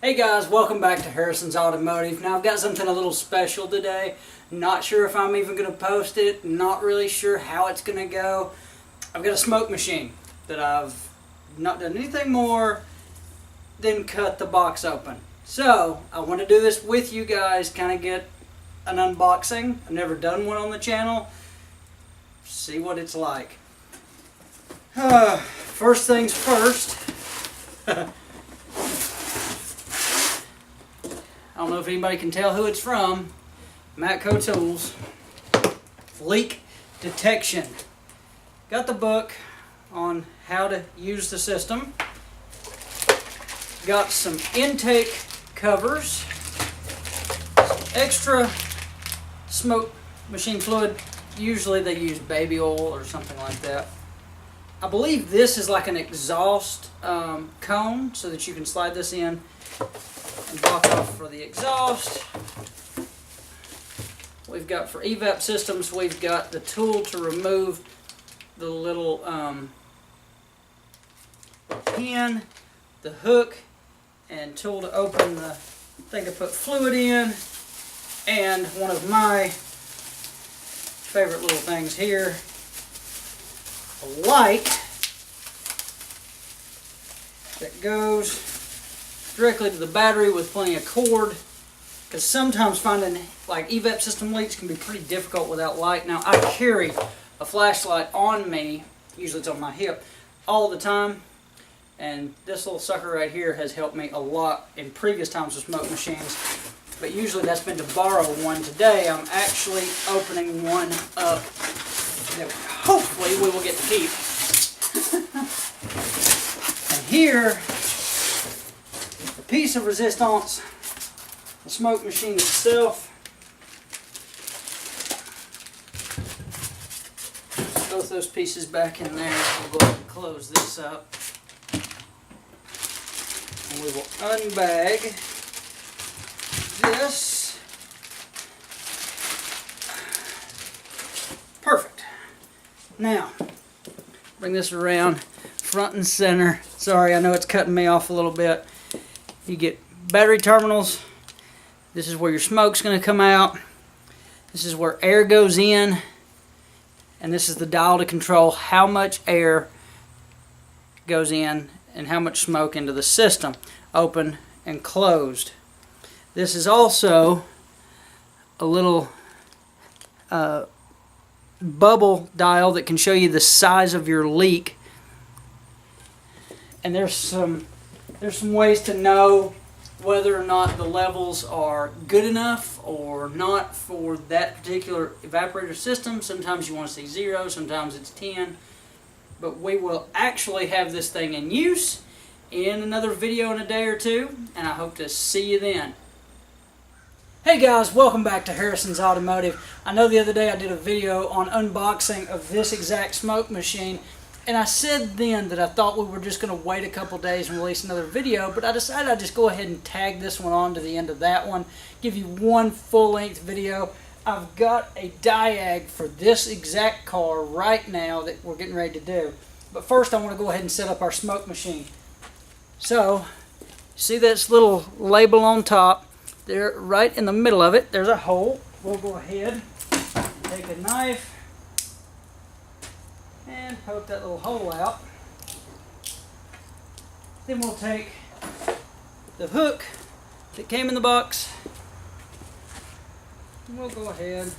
Hey guys, welcome back to Harrison's Automotive. Now I've got something a little special today. Not sure if I'm even going to post it. Not really sure how it's going to go. I've got a smoke machine that I've not done anything more than cut the box open. So I want to do this with you guys, kind of get an unboxing. I've never done one on the channel. See what it's like. First things first. I don't know if anybody can tell who it's from. Matco Tools. Leak detection. Got the book on how to use the system. Got some intake covers. Some extra smoke machine fluid. Usually they use baby oil or something like that. I believe this is like an exhaust cone so that you can slide this in and block off for the exhaust. We've got for evap systems, we've got the tool to remove the little pin, the hook, and tool to open the thing to put fluid in, and one of my favorite little things here, a light that goes directly to the battery with plenty of cord, because sometimes finding like evap system leaks can be pretty difficult without light. Now I carry a flashlight on me, usually it's on my hip, all the time, and this little sucker right here has helped me a lot in previous times with smoke machines, but usually that's been to borrow one. Today I'm actually opening one up that hopefully we will get to keep. And here, the piece of resistance, the smoke machine itself. Both those pieces back in there. We'll go ahead and close this up. And we will unbag this. Perfect. Now, bring this around front and center. Sorry, I know it's cutting me off a little bit. You get battery terminals. This is where your smoke's going to come out. This is where air goes in. And this is the dial to control how much air goes in and how much smoke into the system. Open and closed. This is also a little bubble dial that can show you the size of your leak. And there's some ways to know whether or not the levels are good enough or not for that particular evaporator system. Sometimes you want to see 0, sometimes it's 10. But we will actually have this thing in use in another video in a day or two, and I hope to see you then. Hey guys, welcome back to Harrison's Automotive. I know the other day I did a video on unboxing of this exact smoke machine, and I said then that I thought we were just going to wait a couple days and release another video, but I decided I'd just go ahead and tag this one on to the end of that one, give you one full-length video. I've got a diag for this exact car right now that we're getting ready to do. But first I want to go ahead and set up our smoke machine. So, see this little label on top? There, right in the middle of it, there's a hole. We'll go ahead, take a knife, and poke that little hole out. Then we'll take the hook that came in the box, and we'll go ahead,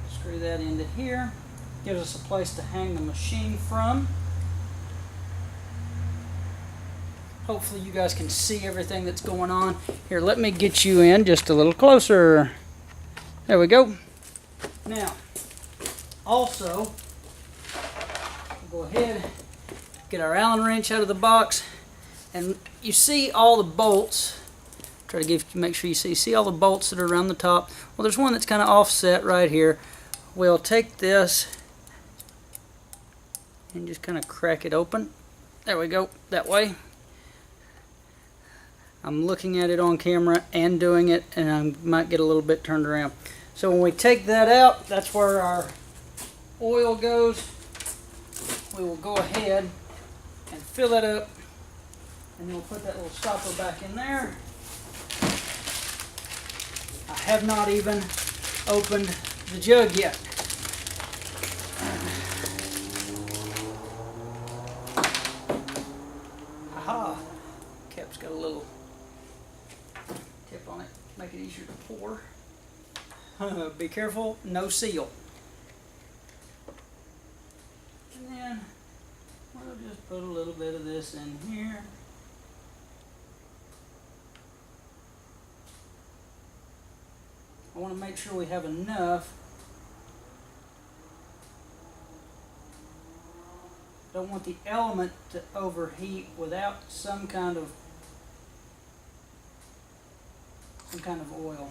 screw that into here. Gives us a place to hang the machine from. Hopefully you guys can see everything that's going on. Here, let me get you in just a little closer. There we go. Now, also, we'll go ahead, get our Allen wrench out of the box, and you see all the bolts. Try to make sure you see all the bolts that are around the top. Well, there's one that's kind of offset right here. We'll take this and just kind of crack it open. There we go, that way. I'm looking at it on camera and doing it, and I might get a little bit turned around. So when we take that out, that's where our oil goes. We will go ahead and fill that up And then we'll put that little stopper back in there. I have not even opened the jug yet. Aha! Cap's got a little tip on it, make it easier to pour. Be careful, no seal. And then we'll just put a little bit of this in here. I want to make sure we have enough. Don't want the element to overheat without some kind of oil.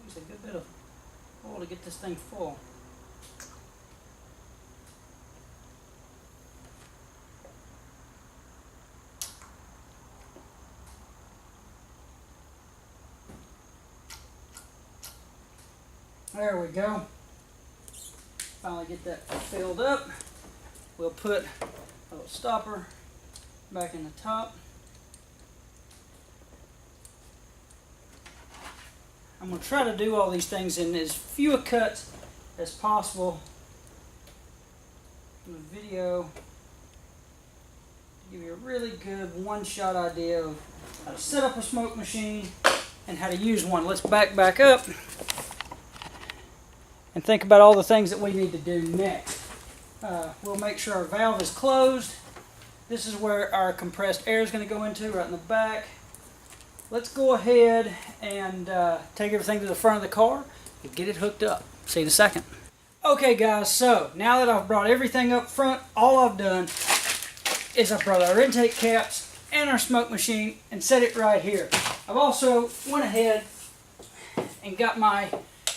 It's a good bit of oil to get this thing full. There we go. Finally get that filled up. We'll put a little stopper back in the top. I'm going to try to do all these things in as few cuts as possible in the video to give you a really good one-shot idea of how to set up a smoke machine and how to use one. Let's back up and think about all the things that we need to do next. We'll make sure our valve is closed. This is where our compressed air is going to go into, right in the back. Let's go ahead and take everything to the front of the car and get it hooked up. See you in a second. Okay guys, so now that I've brought everything up front, all I've done is I've brought our intake caps and our smoke machine and set it right here. I've also went ahead and got my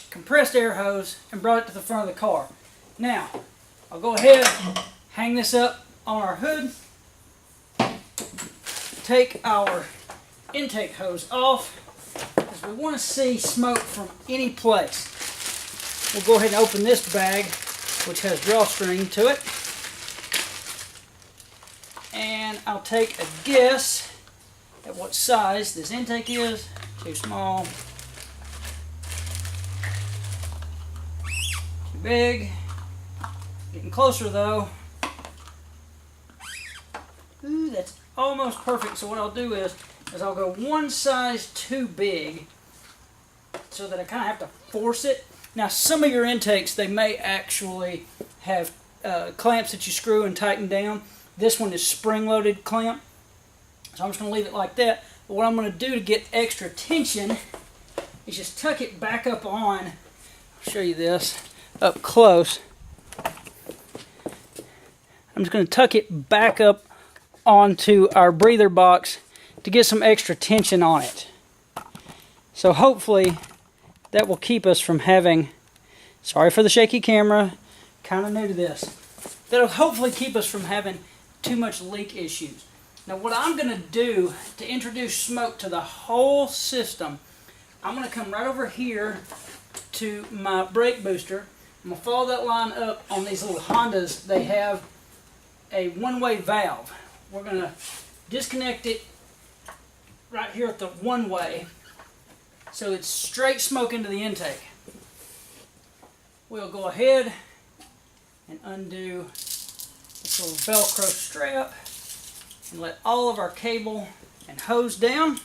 compressed air hose and brought it to the front of the car. Now, I'll go ahead, hang this up on our hood, take our intake hose off, because we want to see smoke from any place. We'll go ahead and open this bag, which has drawstring to it, and I'll take a guess at what size this intake is. Too small, too big. Getting closer though. Ooh, that's almost perfect. So what I'll do is I'll go one size too big so that I kind of have to force it. Now some of your intakes, they may actually have clamps that you screw and tighten down. This one is spring-loaded clamp, so I'm just going to leave it like that. But what I'm going to do to get extra tension is just tuck it back up on. I'll show you this up close. I'm just going to tuck it back up onto our breather box to get some extra tension on it. So hopefully that will keep us from having, sorry for the shaky camera, kind of new to this, that'll hopefully keep us from having too much leak issues. Now what I'm going to do to introduce smoke to the whole system, I'm going to come right over here to my brake booster. I'm going to follow that line up on these little Hondas. They have a one-way valve. We're going to disconnect it right here at the one-way so it's straight smoke into the intake. We'll go ahead and undo this little Velcro strap and let all of our cable and hose down.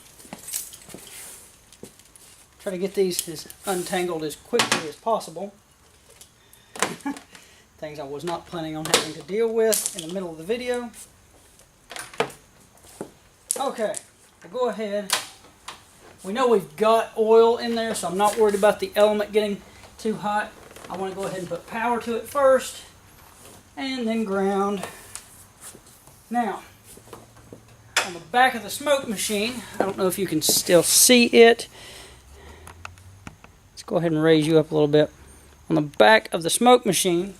Try to get these as untangled as quickly as possible. Things I was not planning on having to deal with in the middle of the video. Okay, we'll go ahead. We know we've got oil in there, so I'm not worried about the element getting too hot. I want to go ahead and put power to it first, and then ground. Now, on the back of the smoke machine, I don't know if you can still see it. Let's go ahead and raise you up a little bit. On the back of the smoke machine,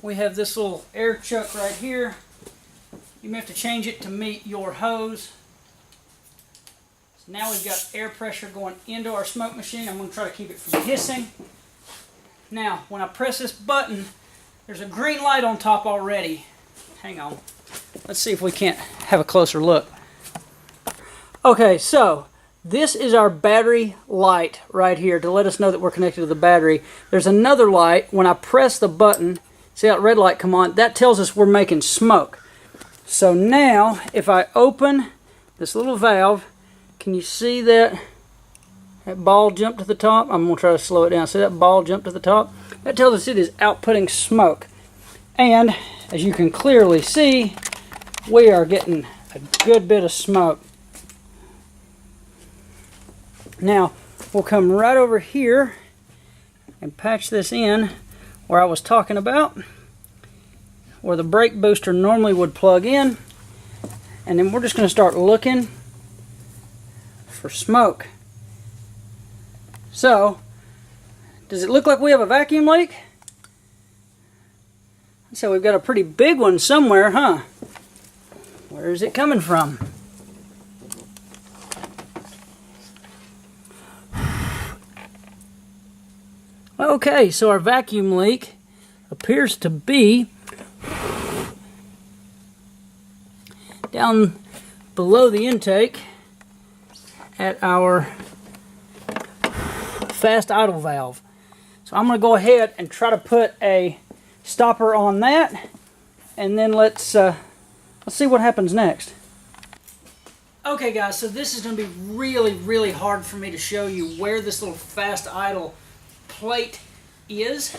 we have this little air chuck right here. You may have to change it to meet your hose. It's So now we've got air pressure going into our smoke machine. I'm going to try to keep it from hissing. Now, when I press this button, there's a green light on top already. Hang on. Let's see if we can't have a closer look. Okay, so this is our battery light right here to let us know that we're connected to the battery. There's another light. When I press the button, see that red light come on? That tells us we're making smoke. So now, if I open this little valve, can you see that ball jump to the top? I'm going to try to slow it down. See that ball jump to the top? That tells us it is outputting smoke. And as you can clearly see, we are getting a good bit of smoke. Now, we'll come right over here and patch this in where I was talking about, where the brake booster normally would plug in. And then we're just going to start looking for smoke. So, does it look like we have a vacuum leak? So we've got a pretty big one somewhere, huh? Where is it coming from? Okay, so our vacuum leak appears to be down below the intake at our fast idle valve. So I'm going to go ahead and try to put a stopper on that, and then let's see what happens next. Okay guys, so this is going to be really hard for me to show you where this little fast idle plate is.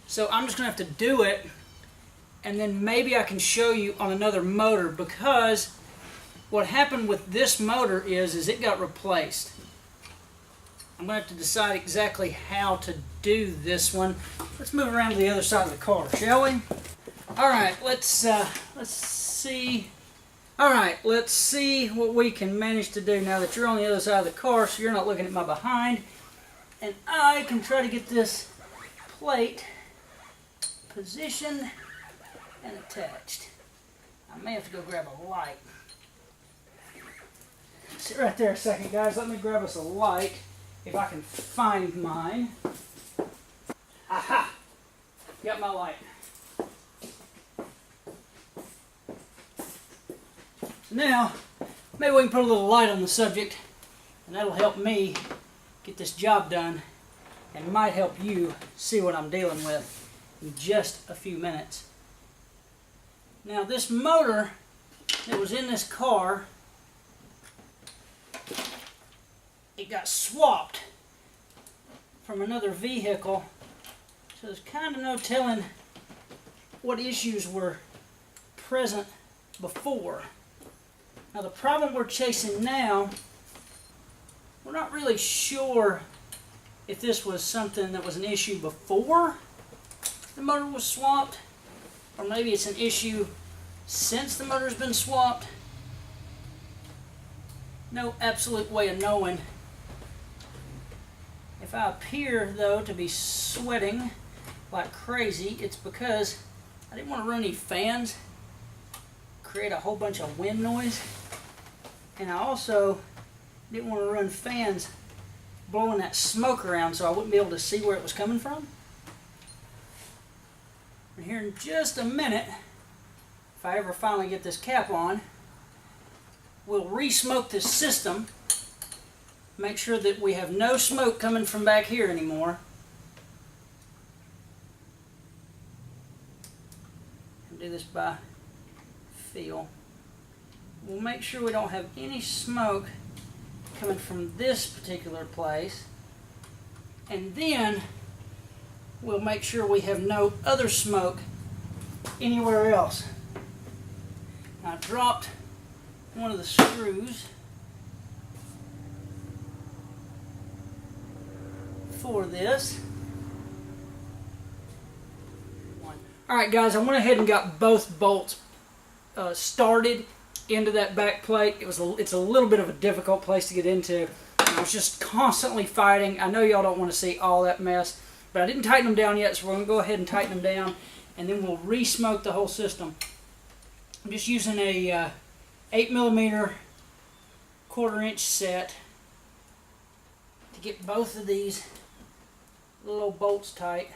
So I'm just going to have to do it, and then maybe I can show you on another motor, because what happened with this motor is it got replaced. I'm going to have to decide exactly how to do this one. Let's move around to the other side of the car, shall we? Alright, let's see. Alright, let's see what we can manage to do now that you're on the other side of the car, so you're not looking at my behind. And I can try to get this plate positioned and attached. I may have to go grab a light. Sit right there a second, guys. Let me grab us a light, if I can find mine. Aha! Got my light. So now, maybe we can put a little light on the subject, and that'll help me get this job done, and might help you see what I'm dealing with in just a few minutes. Now, this motor that was in this car, it got swapped from another vehicle, so there's kind of no telling what issues were present before. Now, the problem we're chasing now, we're not really sure if this was something that was an issue before the motor was swapped, or maybe it's an issue since the motor's been swapped. No absolute way of knowing. If I appear, though, to be sweating like crazy, it's because I didn't want to run any fans, create a whole bunch of wind noise, and I also didn't want to run fans blowing that smoke around so I wouldn't be able to see where it was coming from. And here in just a minute, if I ever finally get this cap on, we'll re-smoke this system, make sure that we have no smoke coming from back here anymore. And do this by feel. We'll make sure we don't have any smoke coming from this particular place, and then we'll make sure we have no other smoke anywhere else. I dropped one of the screws for this. Alright guys, I went ahead and got both bolts started into that back plate. It's a little bit of a difficult place to get into. I was just constantly fighting. I know y'all don't want to see all that mess, but I didn't tighten them down yet, so we're going to go ahead and tighten them down, and then we'll re-smoke the whole system. I'm just using a 8mm 1/4 inch set get both of these little bolts tight.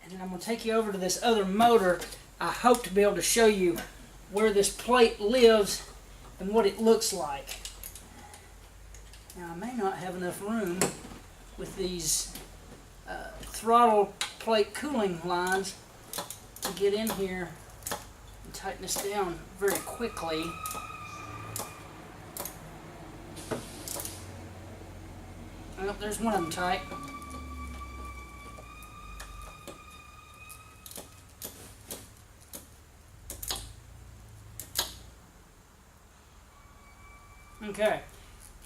And then I'm going to take you over to this other motor. I hope to be able to show you where this plate lives and what it looks like. Now I may not have enough room with these throttle plate cooling lines to get in here and tighten this down very quickly. Oh, there's one of them tight. Okay,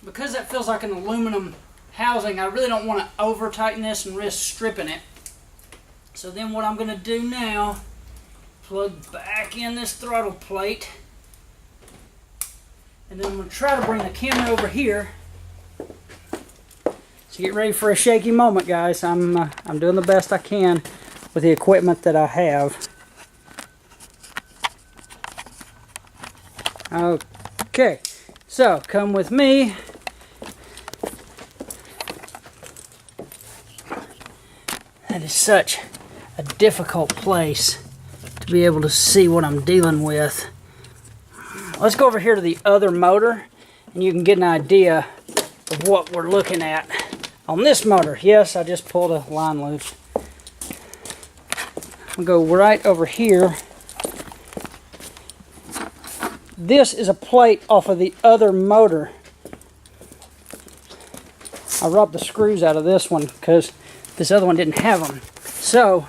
because that feels like an aluminum housing, I really don't want to over tighten this and risk stripping it. So then what I'm going to do now, plug back in this throttle plate, and then I'm going to try to bring the camera over here. So get ready for a shaky moment, guys. I'm doing the best I can with the equipment that I have. Okay. So, come with me. That is such a difficult place to be able to see what I'm dealing with. Let's go over here to the other motor and you can get an idea of what we're looking at on this motor. Yes, I just pulled a line loose. I'll go right over here. This is a plate off of the other motor. I robbed the screws out of this one because this other one didn't have them. So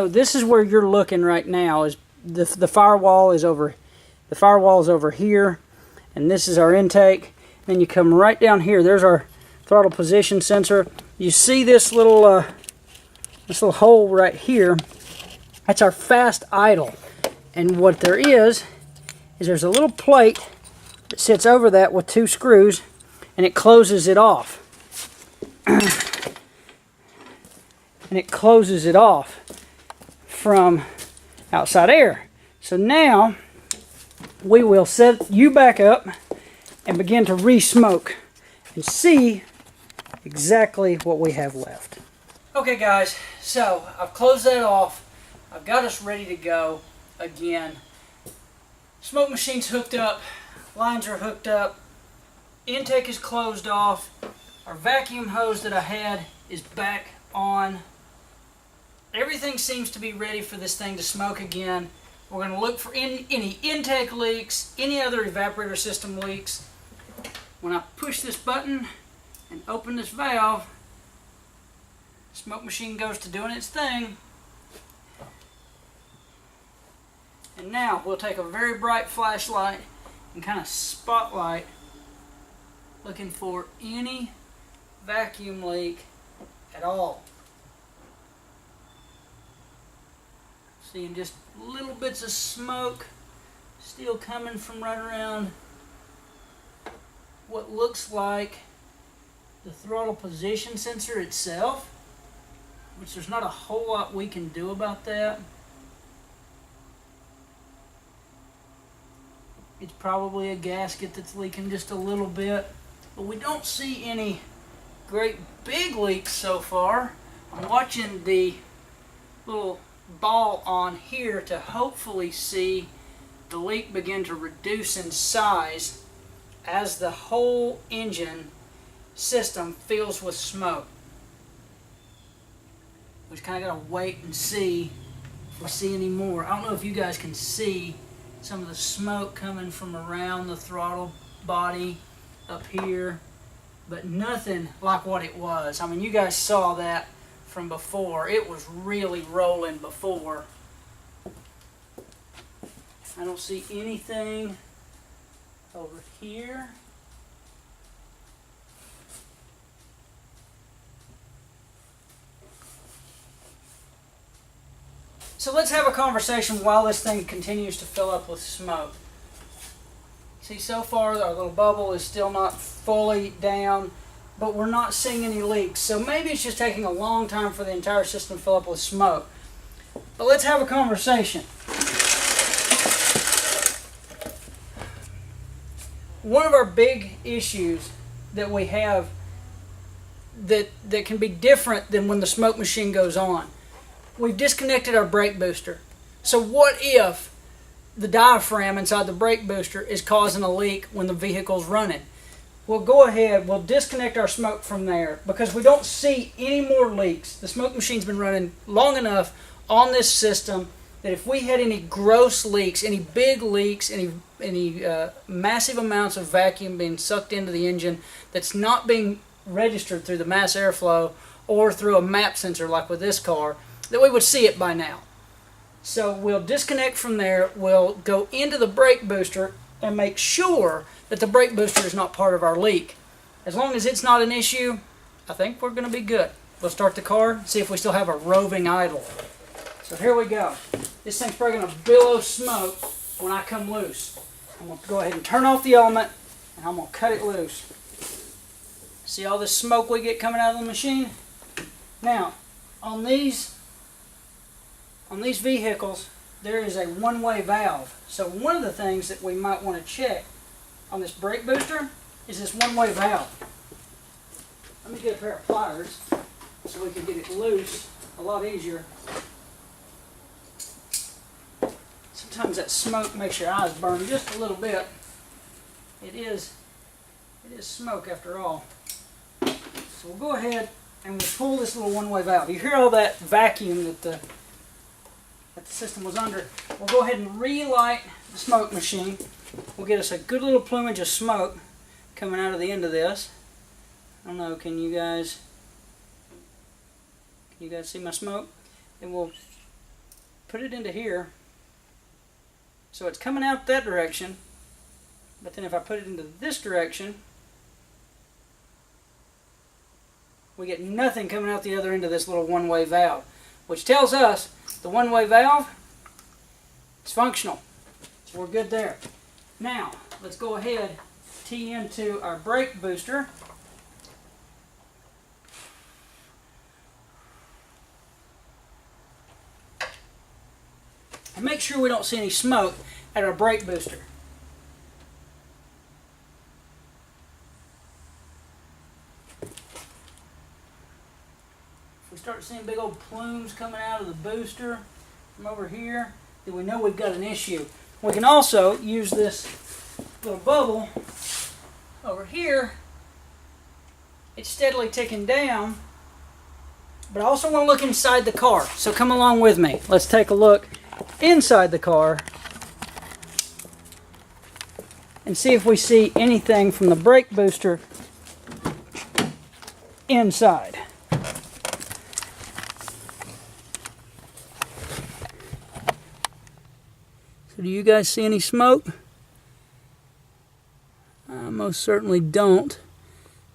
this is where you're looking right now. Is the firewall is over. The firewall is over here, and this is our intake. Then you come right down here. There's our throttle position sensor. You see this little hole right here. That's our fast idle. And what there is there's a little plate that sits over that with two screws, and it closes it off. And it closes it off from outside air. So now we will set you back up and begin to re-smoke and see exactly what we have left. Okay guys, so I've closed that off. I've got us ready to go. Again, smoke machine's hooked up, lines are hooked up, intake is closed off, our vacuum hose that I had is back on. Everything seems to be ready for this thing to smoke again. We're going to look for any intake leaks, any other evaporator system leaks. When I push this button and open this valve, smoke machine goes to doing its thing. And now we'll take a very bright flashlight and kind of spotlight, looking for any vacuum leak at all. Seeing just little bits of smoke still coming from right around what looks like the throttle position sensor itself, which there's not a whole lot we can do about that. It's probably a gasket that's leaking just a little bit, but we don't see any great big leaks so far. I'm watching the little ball on here to hopefully see the leak begin to reduce in size as the whole engine system fills with smoke. We just kind of got to wait and see if we see any more. I don't know if you guys can see some of the smoke coming from around the throttle body up here, but nothing like what it was. I mean, you guys saw that from before. It was really rolling before. I don't see anything over here. So let's have a conversation while this thing continues to fill up with smoke. See, so far our little bubble is still not fully down, but we're not seeing any leaks. So maybe it's just taking a long time for the entire system to fill up with smoke. But let's have a conversation. one of our big issues that we have that can be different than when the smoke machine goes on. We've disconnected our brake booster. So what if the diaphragm inside the brake booster is causing a leak when the vehicle's running? We'll go ahead, we'll disconnect our smoke from there because we don't see any more leaks. The smoke machine's been running long enough on this system that if we had any gross leaks, any big leaks, any massive amounts of vacuum being sucked into the engine that's not being registered through the mass airflow or through a map sensor like with this car, that we would see it by now. So we'll disconnect from there, we'll go into the brake booster and make sure that the brake booster is not part of our leak. As long as it's not an issue, I think we're going to be good. We'll start the car, see if we still have a roving idle. So here we go. This thing's probably going to billow smoke when I come loose. I'm going to go ahead and turn off the element and I'm going to cut it loose. See all this smoke we get coming out of the machine? Now, on these vehicles, there is a one-way valve. So one of the things that we might want to check on this brake booster is this one-way valve. Let me get a pair of pliers so we can get it loose a lot easier. Sometimes that smoke makes your eyes burn just a little bit. It is smoke after all. So we'll go ahead and we'll pull this little one-way valve. You hear all that vacuum that the system was under. We'll go ahead and relight the smoke machine. We'll get us a good little plumage of smoke coming out of the end of this. I don't know, can you guys see my smoke? And we'll put it into here. So it's coming out that direction, but then if I put it into this direction, we get nothing coming out the other end of this little one-way valve, which tells us the one-way valve is functional. So we're good there. Now, let's go ahead, tee into our brake booster. And make sure we don't see any smoke at our brake booster. If we start seeing big old plumes coming out of the booster from over here, then we know we've got an issue. We can also use this little bubble over here. It's steadily ticking down, but I also want to look inside the car. So come along with me. Let's take a look inside the car and see if we see anything from the brake booster inside. So do you guys see any smoke? I most certainly don't.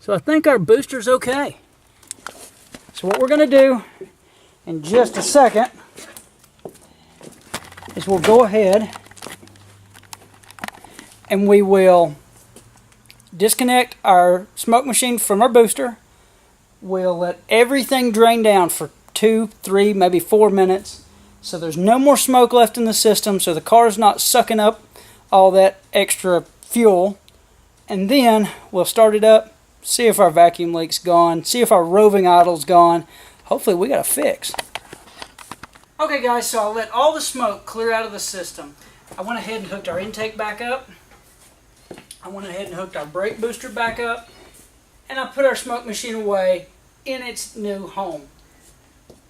So I think our booster's okay. So what we're going to do in just a second is we'll go ahead and we will disconnect our smoke machine from our booster. We'll let everything drain down for 2, 3, maybe 4 minutes so there's no more smoke left in the system, so the car's not sucking up all that extra fuel. And then we'll start it up, see if our vacuum leak's gone, see if our roving idle's gone. Hopefully we got a fix. Okay guys, so I let all the smoke clear out of the system. I went ahead and hooked our intake back up. I went ahead and hooked our brake booster back up. And I put our smoke machine away in its new home.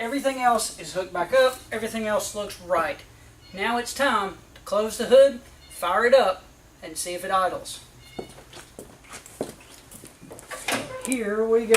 Everything else is hooked back up. Everything else looks right. Now it's time to close the hood, fire it up, and see if it idles. Here we go.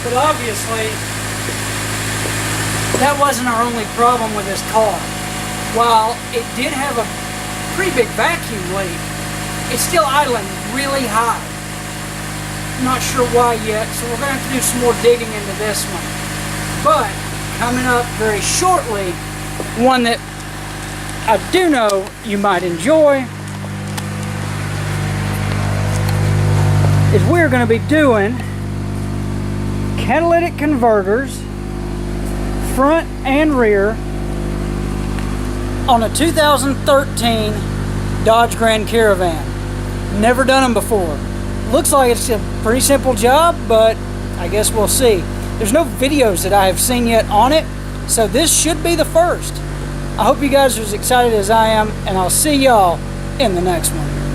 But obviously, that wasn't our only problem with this car. While it did have a pretty big vacuum leak, it's still idling really high. Not sure why yet, so we're going to have to do some more digging into this one. But coming up very shortly, one that I do know you might enjoy is we're going to be doing catalytic converters, front and rear, on a 2013 Dodge Grand Caravan. Never done them before. Looks like it's a pretty simple job, but I guess we'll see. There's no videos that I have seen yet on it, so this should be the first. I hope you guys are as excited as I am, and I'll see y'all in the next one.